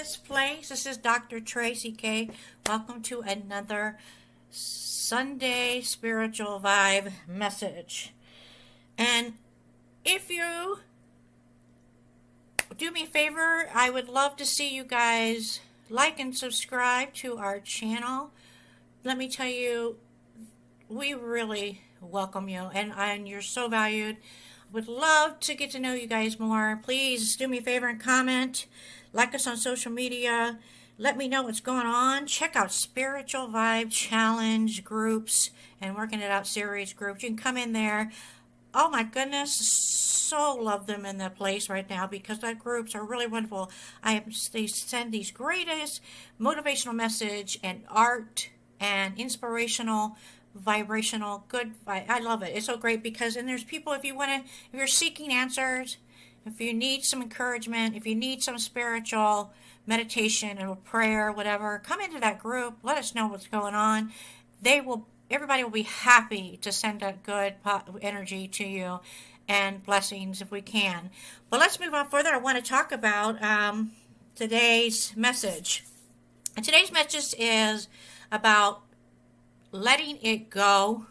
this place. This is Dr. Traci K. Welcome to another Sunday Spiritual Vibe message. And if you do me a favor, I would love to see you guys like and subscribe to our channel. Let me tell you, we really welcome you, and you're so valued. Would love to get to know you guys more. Please do me a favor and comment. Like us on social media. Let me know what's going on. Check out Spiritual Vibe Challenge groups and Working It Out series groups. You can come in there. Oh my goodness, so love them in the place right now because the groups are really wonderful. They send these greatest motivational message and art and inspirational vibrational good. I love it. It's so great because and there's people if you're seeking answers, if you need some encouragement, if you need some spiritual meditation and a prayer, whatever, come into that group. Let us know what's going on. Everybody will be happy to send that good energy to you and blessings if we can. But let's move on further. I want to talk about today's message. And today's message is about letting it go.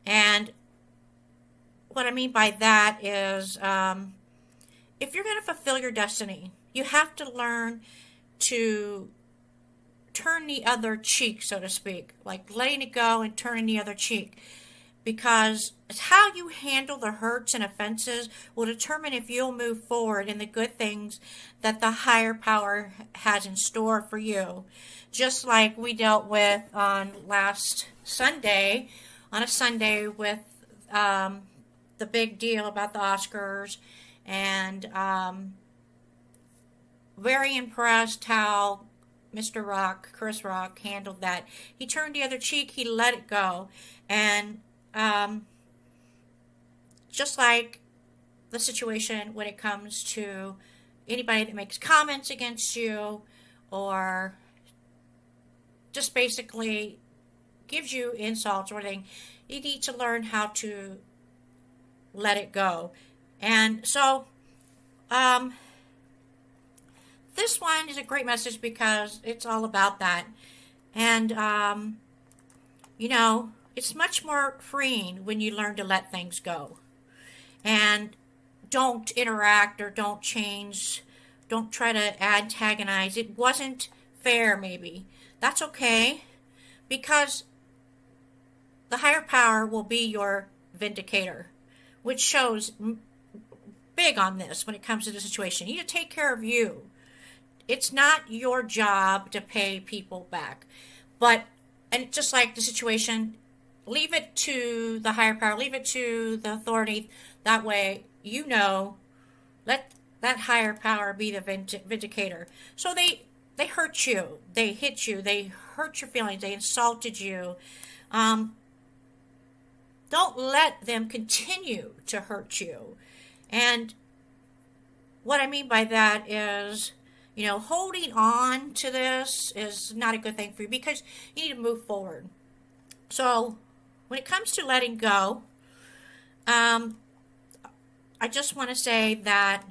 And what I mean by that is if you're going to fulfill your destiny, you have to learn to turn the other cheek, so to speak, like letting it go and turning the other cheek. Because it's how you handle the hurts and offenses will determine if you'll move forward in the good things that the higher power has in store for you. Just like we dealt with on last Sunday, on a Sunday with the big deal about the Oscars, and very impressed how Mr. Rock, Chris Rock, handled that. He turned the other cheek, he let it go. And just like the situation when it comes to anybody that makes comments against you or just basically gives you insults or anything, you need to learn how to let it go. And so this one is a great message because it's all about that. And it's much more freeing when you learn to let things go and don't interact or don't change, don't try to antagonize. It wasn't fair, maybe. That's okay, because the higher power will be your vindicator, which shows big on this when it comes to the situation. You need to take care of you. It's not your job to pay people back. And just like the situation, leave it to the higher power, leave it to the authority. That way, let that higher power be the vindicator. So they hurt you, they hit you, they hurt your feelings, they insulted you. Don't let them continue to hurt you. And what I mean by that is, holding on to this is not a good thing for you because you need to move forward. So when it comes to letting go, I just want to say that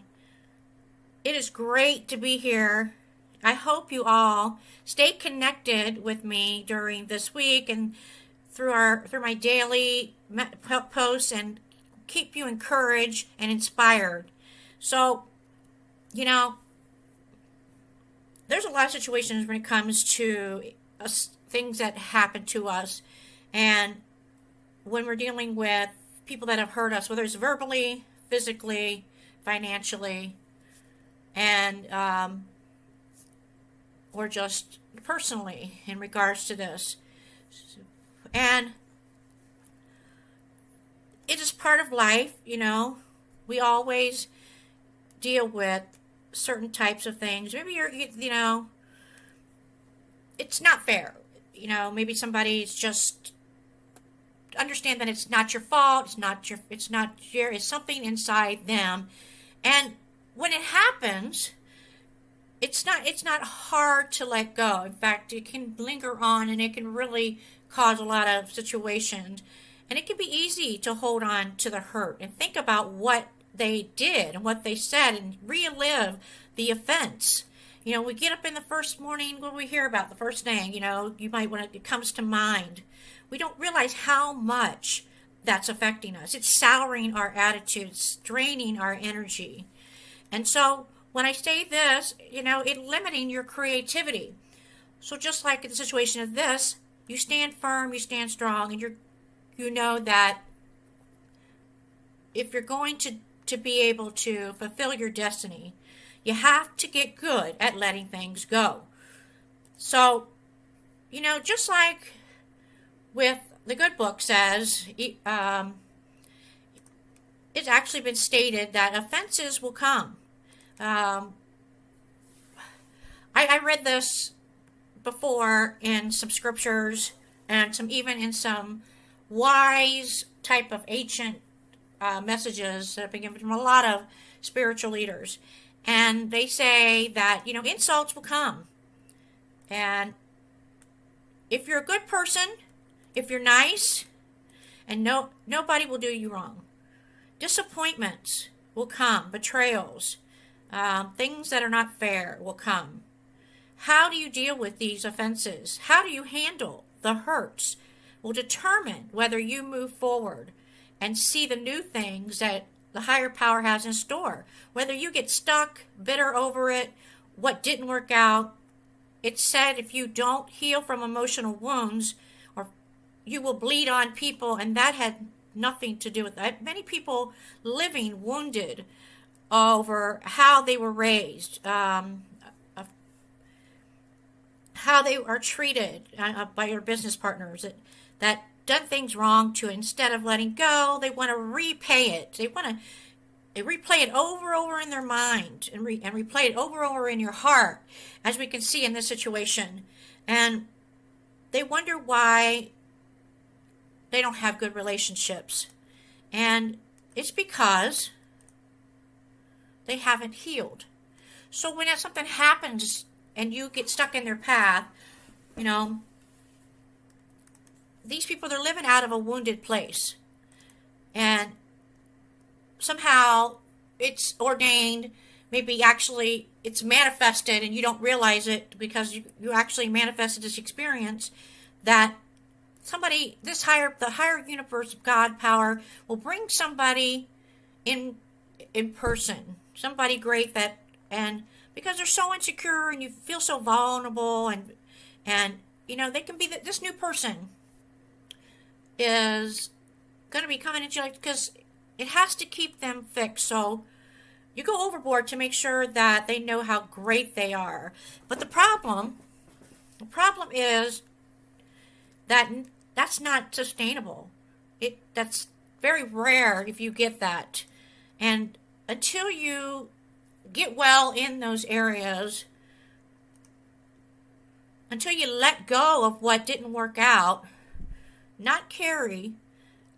it is great to be here. I hope you all stay connected with me during this week and through my daily posts and keep you encouraged and inspired. So, there's a lot of situations when it comes to things that happen to us, and when we're dealing with people that have hurt us, whether it's verbally, physically, financially, and or just personally in regards to this. And it is part of life, we always deal with certain types of things. Maybe it's not fair. Maybe somebody's just understand that it's not your fault. It's something inside them. And when it happens, it's not hard to let go. In fact, it can linger on and it can really cause a lot of situations. And it can be easy to hold on to the hurt and think about what they did and what they said and relive the offense. We get up in the first morning, what do we hear about the first thing? You might when it comes to mind. We don't realize how much that's affecting us. It's souring our attitudes, draining our energy. And so when I say this, it limiting your creativity. So just like in the situation of this, you stand firm, you stand strong, and you know that if you're going to be able to fulfill your destiny, you have to get good at letting things go. So, just like with the good book says, it's actually been stated that offenses will come. I read this before in some scriptures and even in some wise type of ancient messages that have been given from a lot of spiritual leaders. And they say that, insults will come. And if you're a good person, if you're nice, and nobody will do you wrong. Disappointments will come, betrayals, things that are not fair will come. How do you deal with these offenses? How do you handle the hurts? Will determine whether you move forward and see the new things that the higher power has in store. Whether you get stuck, bitter over it, what didn't work out. It's said if you don't heal from emotional wounds, or you will bleed on people, and that had nothing to do with that. Many people living wounded over how they were raised, how they are treated by your business partners, that done things wrong to, instead of letting go, they want to repay it. They replay it over in their mind and replay it over in your heart, as we can see in this situation. And they wonder why they don't have good relationships. And it's because they haven't healed. So when something happens and you get stuck in their path, these people, they're living out of a wounded place. And somehow it's ordained, maybe actually it's manifested and you don't realize it because you actually manifested this experience, that somebody, the higher universe of God power will bring somebody in person, somebody great, and because they're so insecure and you feel so vulnerable, and they can be this new person is going to be coming at you, because it has to keep them fixed. So you go overboard to make sure that they know how great they are. But the problem is that that's not sustainable. That's very rare if you get that. And until you get well in those areas, until you let go of what didn't work out, not carry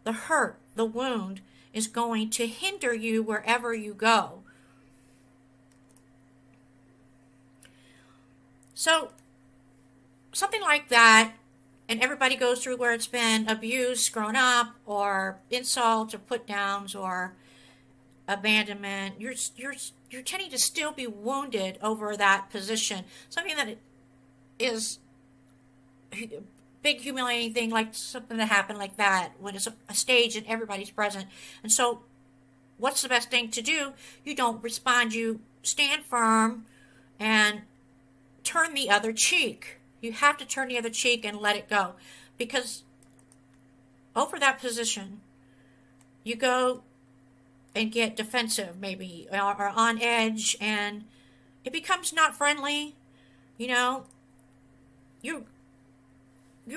the hurt, the wound, is going to hinder you wherever you go. So something like that, and everybody goes through where it's been abuse growing up, or insults, or put downs, or abandonment. You're tending to still be wounded over that position. Something that is big humiliating thing, like something that happened like that, when it's a stage and everybody's present. And so what's the best thing to do? You don't respond. You stand firm and turn the other cheek. You have to turn the other cheek and let it go, because over that position you go and get defensive, maybe, or on edge, and it becomes not friendly. You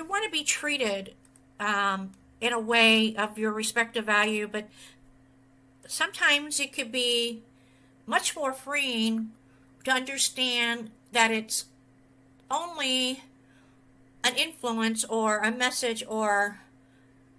want to be treated in a way of your respective value, but sometimes it could be much more freeing to understand that it's only an influence or a message, or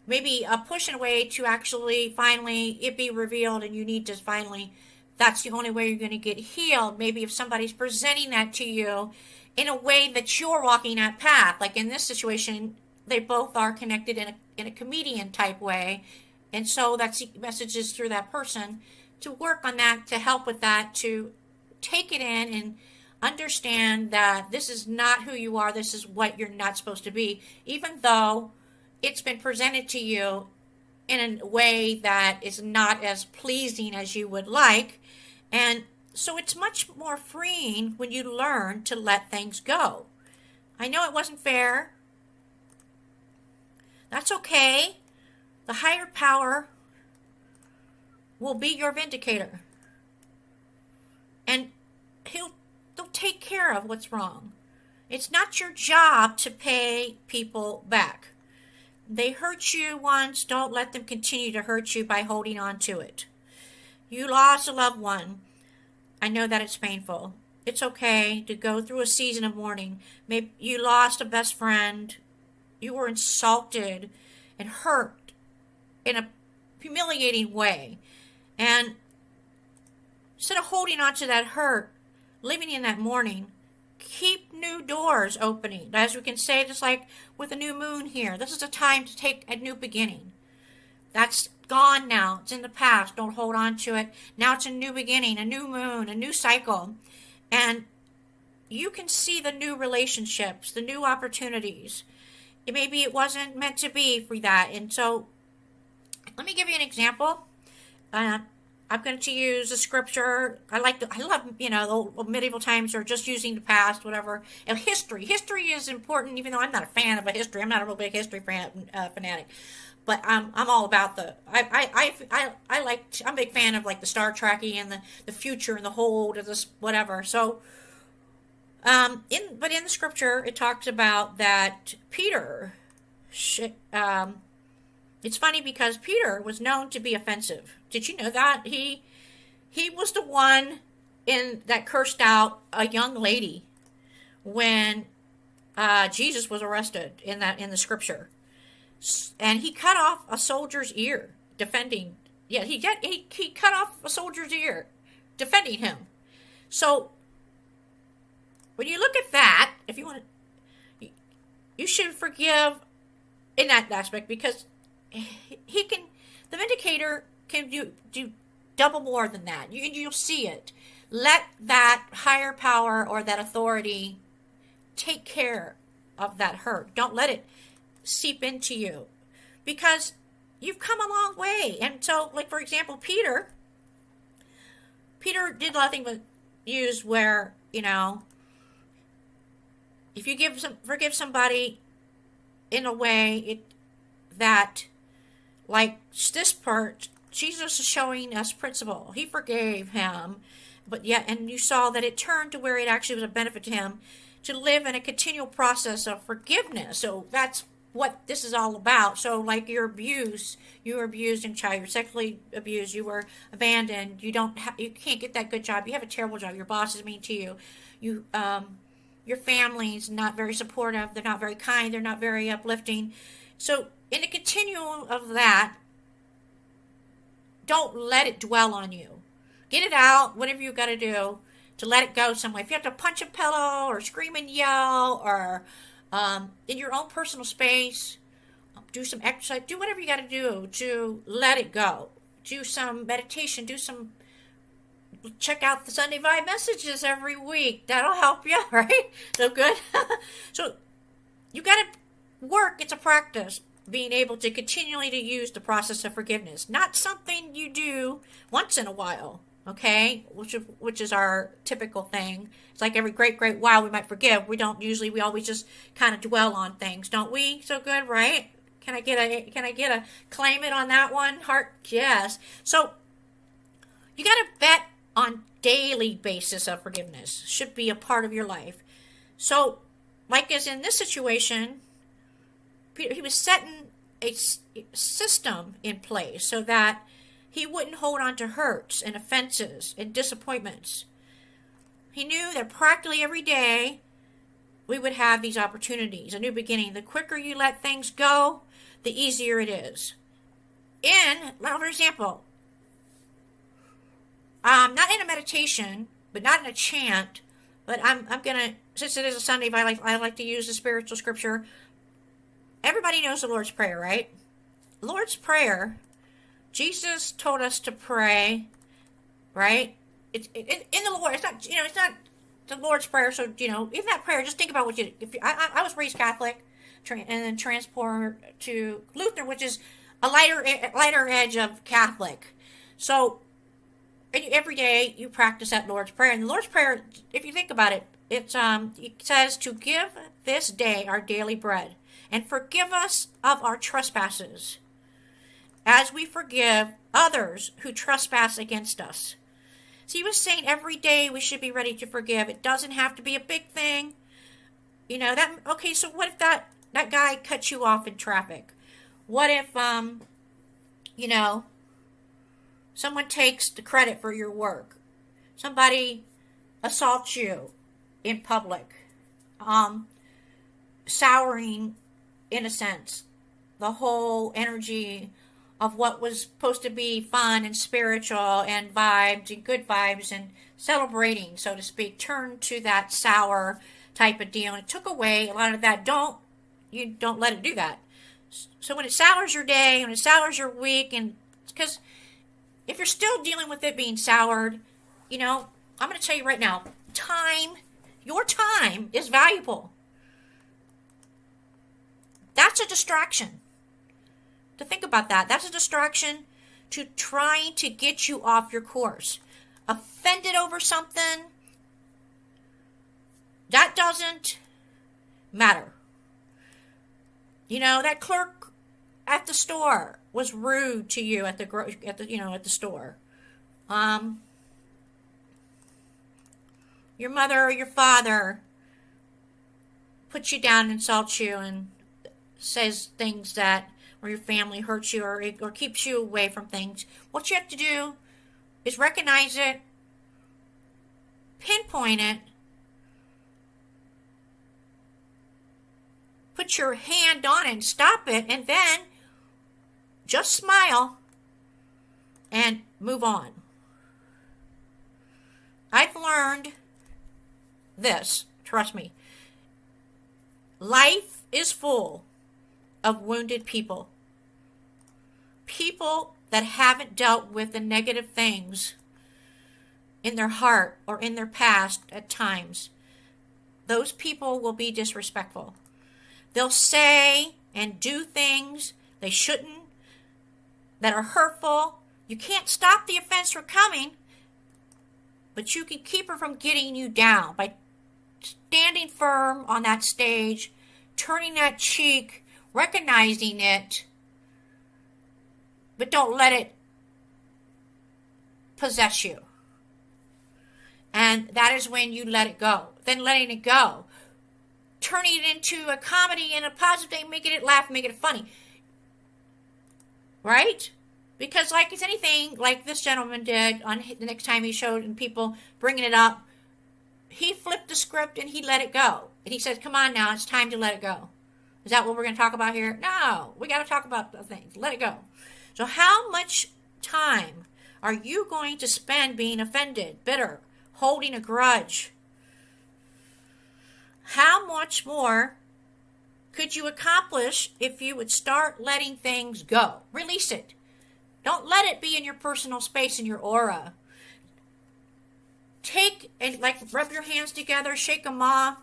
maybe a push in a way to actually finally it be revealed, and you need to finally, that's the only way you're going to get healed. Maybe if somebody's presenting that to you in a way that you're walking that path, like in this situation, they both are connected in a comedian type way, and so that's messages through that person to work on that, to help with that, to take it in and understand that this is not who you are. This is what you're not supposed to be, even though it's been presented to you in a way that is not as pleasing as you would like. And so it's much more freeing when you learn to let things go. I know it wasn't fair. That's okay. The higher power will be your vindicator. And they'll take care of what's wrong. It's not your job to pay people back. They hurt you once, don't let them continue to hurt you by holding on to it. You lost a loved one. I know that it's painful. It's okay to go through a season of mourning. Maybe you lost a best friend. You were insulted and hurt in a humiliating way. And instead of holding on to that hurt, living in that mourning, keep new doors opening. As we can say, just like with a new moon here, this is a time to take a new beginning. That's gone now. It's in the past. Don't hold on to it. Now it's a new beginning, a new moon, a new cycle. And you can see the new relationships, the new opportunities. Maybe it wasn't meant to be for that. And so let me give you an example. I'm going to use a scripture. I love, the medieval times or just using the past, whatever. And history. History is important, even though I'm not a fan of a history. I'm not a real big history fanatic. But I'm all about I'm a big fan of like the Star Traci and the future and the whole of this whatever. So, in the scripture, it talks about that Peter, it's funny because Peter was known to be offensive. Did you know that? He was the one that cursed out a young lady when Jesus was arrested in the scripture. And he cut off a soldier's ear defending. Yeah, he cut off a soldier's ear defending him. So when you look at that, if you want to, you should forgive in that aspect because the vindicator can do double more than that. You'll see it. Let that higher power or that authority take care of that hurt. Don't let it seep into you because you've come a long way. And so, like, for example, Peter did nothing but use where, if you forgive somebody in a way that, like this part, Jesus is showing us principle. He forgave him, but yet, and you saw that it turned to where it actually was a benefit to him to live in a continual process of forgiveness. So that's what this is all about. So like you were abused in child, you were sexually abused, you were abandoned, you can't get that good job, you have a terrible job, your boss is mean to you, your family's not very supportive, they're not very kind, they're not very uplifting. So in the continuum of that, don't let it dwell on you. Get it out, whatever you got to do to let it go somewhere. If you have to punch a pillow or scream and yell or in your own personal space, do some exercise, do whatever you got to do to let it go. Do some meditation, check out the Sunday Vibe messages every week. That'll help you, right? So good. So you got to work. It's a practice. Being able to continually to use the process of forgiveness, not something you do once in a while, okay? Which is our typical thing. It's like every great while we might forgive. We always just kind of dwell on things, don't we? So good, right? Can I get a claim it on that one? Heart, yes. So you got to bet on daily basis of forgiveness. Should be a part of your life. So, like as in this situation, he was setting a system in place so that he wouldn't hold on to hurts and offenses and disappointments. He knew that practically every day we would have these opportunities, a new beginning. The quicker you let things go, the easier it is. For example, not in a meditation, but not in a chant, but I'm gonna, since it is a Sunday, I like to use the spiritual scripture. Everybody knows the Lord's Prayer, right? Lord's Prayer, Jesus told us to pray, right? It's in the Lord. It's not, the Lord's Prayer. So, even that prayer, just think about what I was raised Catholic, and then transport to Lutheran, which is a lighter edge of Catholic. So, every day you practice that Lord's Prayer. And the Lord's Prayer, if you think about it, it says to give this day our daily bread and forgive us of our trespasses as we forgive others who trespass against us. So he was saying every day we should be ready to forgive. It doesn't have to be a big thing. Okay, so what if that guy cuts you off in traffic? What if, someone takes the credit for your work? Somebody assaults you in public. Souring, in a sense, the whole energy of what was supposed to be fun and spiritual and vibes and good vibes and celebrating, so to speak, turned to that sour type of deal. And it took away a lot of that. Don't let it do that. So when it sours your day, when it sours your week, and because if you're still dealing with it being soured, I'm going to tell you right now, your time is valuable. That's a distraction. To think about that. That's a distraction to trying to get you off your course. Offended over something, that doesn't matter. That clerk at the store was rude to you at the store. Your mother or your father puts you down and insults you and says things that, or your family hurts you or keeps you away from things. What you have to do is recognize it, pinpoint it, put your hand on it and stop it, and then just smile and move on. I've learned this, trust me. Life is full of wounded people. People that haven't dealt with the negative things in their heart or in their past at times. Those people will be disrespectful. They'll say and do things they shouldn't, that are hurtful. You can't stop the offense from coming, but you can keep her from getting you down by standing firm on that stage, turning that cheek, recognizing it, but don't let it possess you. And that is when you let it go. Then letting it go, turning it into a comedy and a positive thing, making it laugh, making it funny. Right? Because like it's anything, like this gentleman did on the next time he showed and people bringing it up, he flipped the script and he let it go. And he said, come on now, it's time to let it go. Is that what we're going to talk about here? No, we got to talk about the things. Let it go. So how much time are you going to spend being offended, bitter, holding a grudge? How much more could you accomplish if you would start letting things go? Release it. Don't let it be in your personal space, in your aura. Take and rub your hands together, shake them off.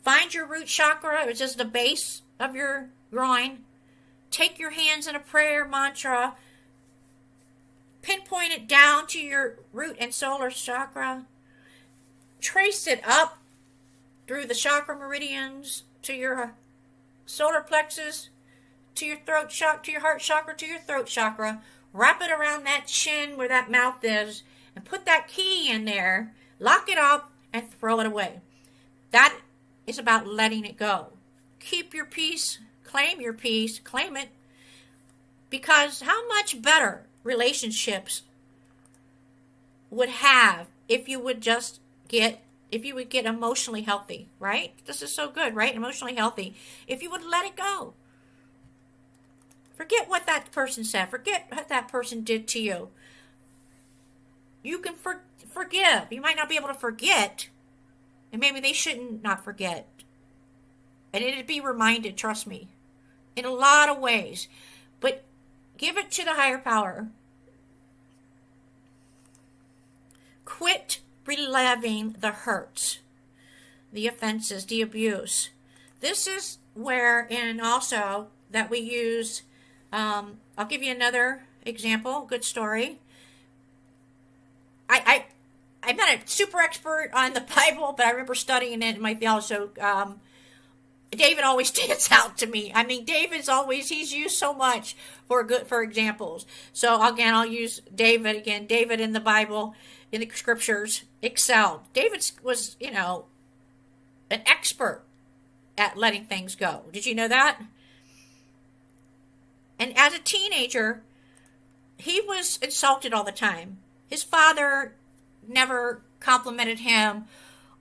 Find your root chakra, which is the base of your groin. Take your hands in a prayer mantra. Pinpoint it down to your root and solar chakra. Trace it up through the chakra meridians to your solar plexus, to your throat chakra, to your heart chakra, to your throat chakra. Wrap it around that chin where that mouth is and put that key in there. Lock it up and throw it away. That is about letting it go. Keep your peace. Claim your peace. Claim it. Because how much better relationships would have if you would get emotionally healthy, right? This is so good, right? Emotionally healthy. If you would let it go. Forget what that person said. Forget what that person did to you. You can forgive. You might not be able to forget. And maybe they shouldn't not forget. And it'd be reminded, trust me, in a lot of ways. But give it to the higher power. Quit reliving the hurts. the offenses, the abuse. This is where, and also that we use, I'll give you another example, good story. I, I'm not a super expert on the Bible, but I remember studying it in my theology. So David always stands out to me. I mean, he's used so much for examples. So again, I'll use David again. David in the Bible, in the scriptures, excelled. David was, an expert at letting things go. Did you know that? And as a teenager, he was insulted all the time. His father never complimented him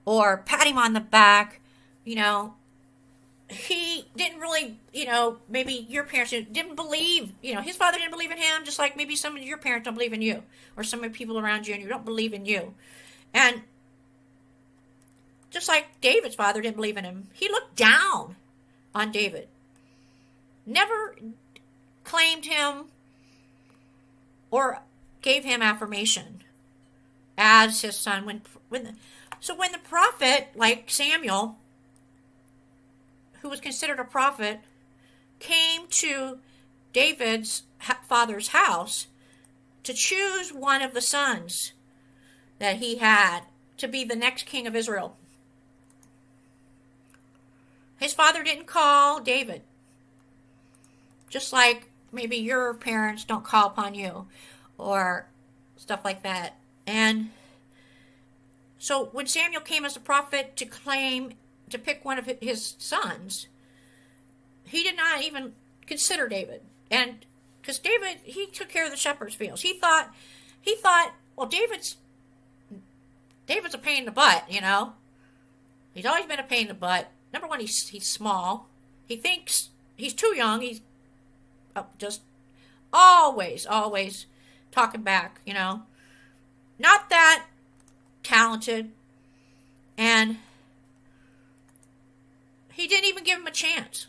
or pat him on the back. He didn't really, maybe your parents didn't believe, his father didn't believe in him, just like maybe some of your parents don't believe in you, or some of the people around you and you don't believe in you. And just like David's father didn't believe in him, he looked down on David. Never claimed him or gave him affirmation as his son. When the prophet, like Samuel, who was considered a prophet, came to David's father's house to choose one of the sons that he had to be the next king of Israel, his father didn't call David. Just like maybe your parents don't call upon you or stuff like that. And so when Samuel came as a prophet to pick one of his sons, he did not even consider David. And because David, he took care of the shepherd's fields. He thought, well, David's a pain in the butt, He's always been a pain in the butt. Number one, he's small. He thinks he's too young. He's just always talking back, Not that talented. And he didn't even give him a chance.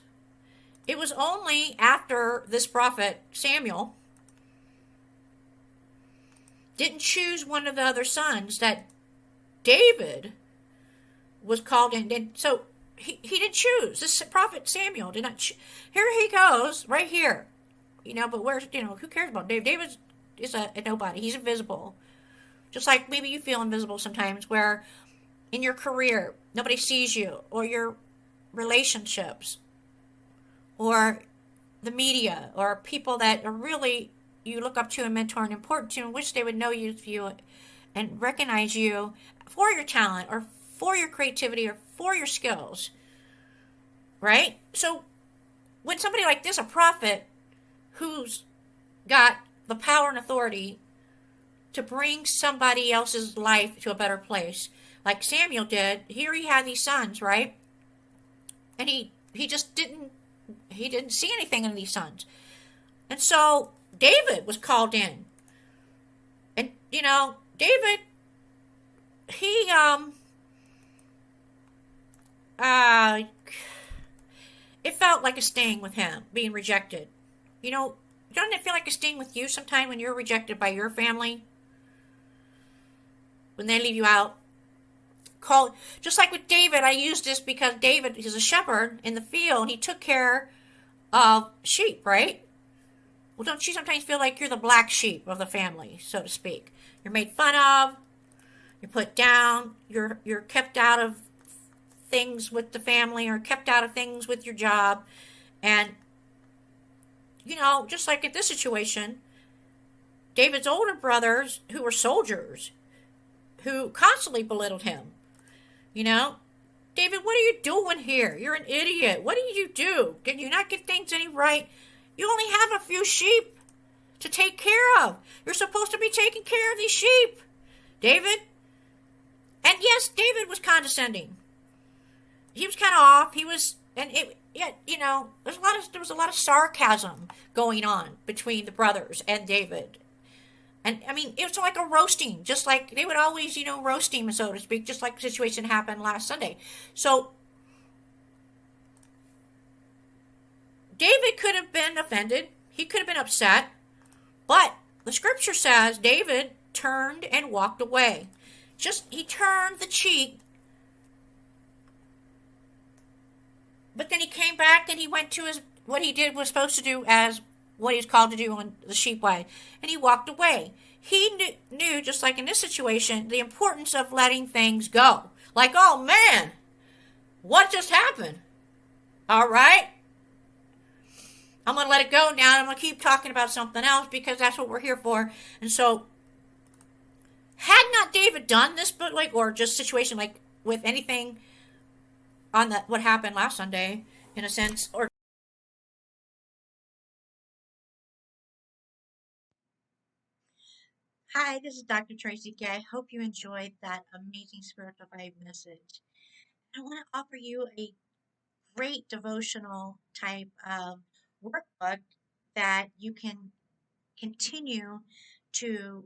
It was only after this prophet, Samuel, didn't choose one of the other sons that David was called in. And so he didn't choose. This prophet Samuel did not Here he goes, right here. But where's, who cares about David? David is a nobody. He's invisible. Just like maybe you feel invisible sometimes, where in your career, nobody sees you, or your relationships, or the media, or people that are really you look up to and mentor and important to, and wish they would know you and recognize you for your talent or for your creativity or for your skills, right? So when somebody like this, a prophet who's got the power and authority to bring somebody else's life to a better place, like Samuel did, here he had these sons, right? And he just didn't see anything in these sons. And so David was called in. And, David, he, it felt like a sting with him, being rejected. Doesn't it feel like a sting with you sometime when you're rejected by your family? When they leave you out? Just like with David, I use this because David is a shepherd in the field, and he took care of sheep, right? Well, don't you sometimes feel like you're the black sheep of the family, so to speak? You're made fun of, you're put down, you're kept out of things with the family, or kept out of things with your job. And, just like in this situation, David's older brothers, who were soldiers, who constantly belittled him. David, what are you doing here? You're an idiot. What did you do? Can you not get things any right? You only have a few sheep to take care of. You're supposed to be taking care of these sheep, David. And yes, David was condescending. He was kind of off. He was, and it, yeah, there was a lot of sarcasm going on between the brothers and David. And, it was like a roasting, just like they would always, roast him, so to speak, just like the situation happened last Sunday. So, David could have been offended. He could have been upset. But the scripture says David turned and walked away. He turned the cheek But then he came back and he went to his what he did was supposed to do as what he was called to do on the sheep way, and he walked away. He knew, just like in this situation, the importance of letting things go. Like, oh man, what just happened? All right, I'm going to let it go now. I'm going to keep talking about something else because that's what we're here for. And so, had not David done this, but like, or just situation like with anything on that, what happened last Sunday, in a sense, or hi, this is Dr. Tracy K. I hope you enjoyed that amazing spiritual vibe message. I want to offer you a great devotional type of workbook that you can continue to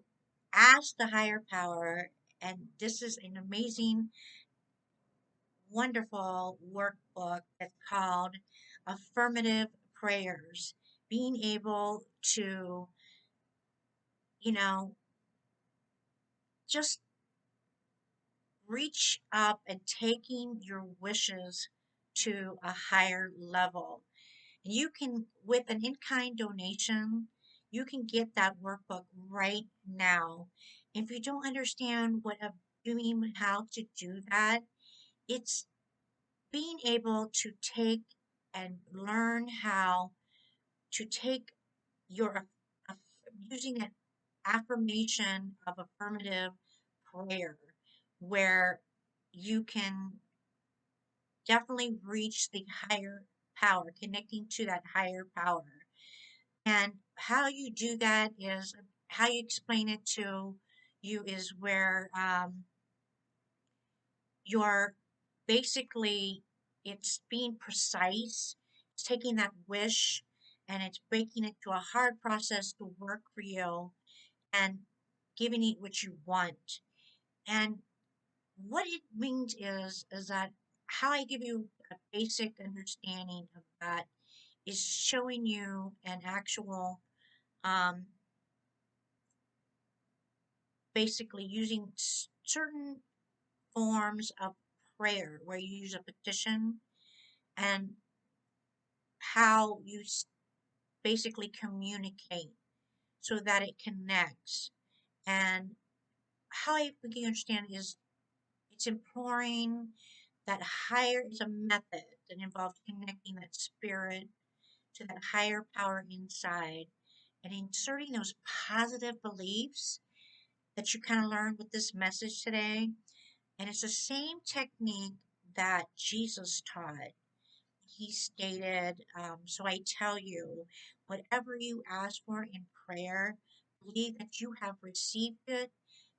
ask the higher power. And this is an amazing, wonderful workbook that's called Affirmative Prayers. Being able to, you know, just reach up and taking your wishes to a higher level. You can, with an in kind donation, you can get that workbook right now. If you don't understand what I'm doing, how to do that, it's being able to take and learn how to take your using an affirmation of affirmative prayer where you can definitely reach the higher power, connecting to that higher power. And how you do that is how you explain it to you is where you're basically it's being precise, it's taking that wish and it's breaking it to a hard process to work for you and giving it what you want. And what it means is that how I give you a basic understanding of that is showing you an actual um, basically using certain forms of prayer where you use a petition and how you basically communicate so that it connects. And how I think you understand is it's imploring that higher is a method that involves connecting that spirit to that higher power inside and inserting those positive beliefs that you kind of learned with this message today. And it's the same technique that Jesus taught. He stated, so I tell you, whatever you ask for in prayer, believe that you have received it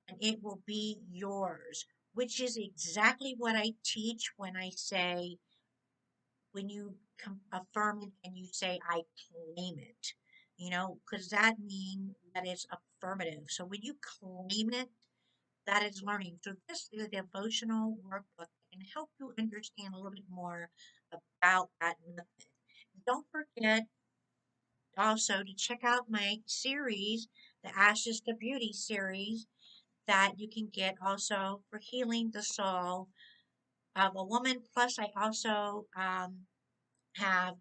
and it will be yours, which is exactly what I teach when I say, when you affirm it and you say, I claim it, because that means that it's affirmative. So when you claim it, that is learning. So this is a devotional workbook that can help you understand a little bit more about that method. Don't forget also to check out my series, the Ashes to Beauty series, that you can get also for healing the soul of a woman. Plus, I also have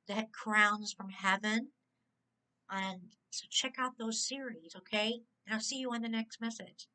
the crowns from heaven. And so check out those series, okay? And I'll see you on the next message.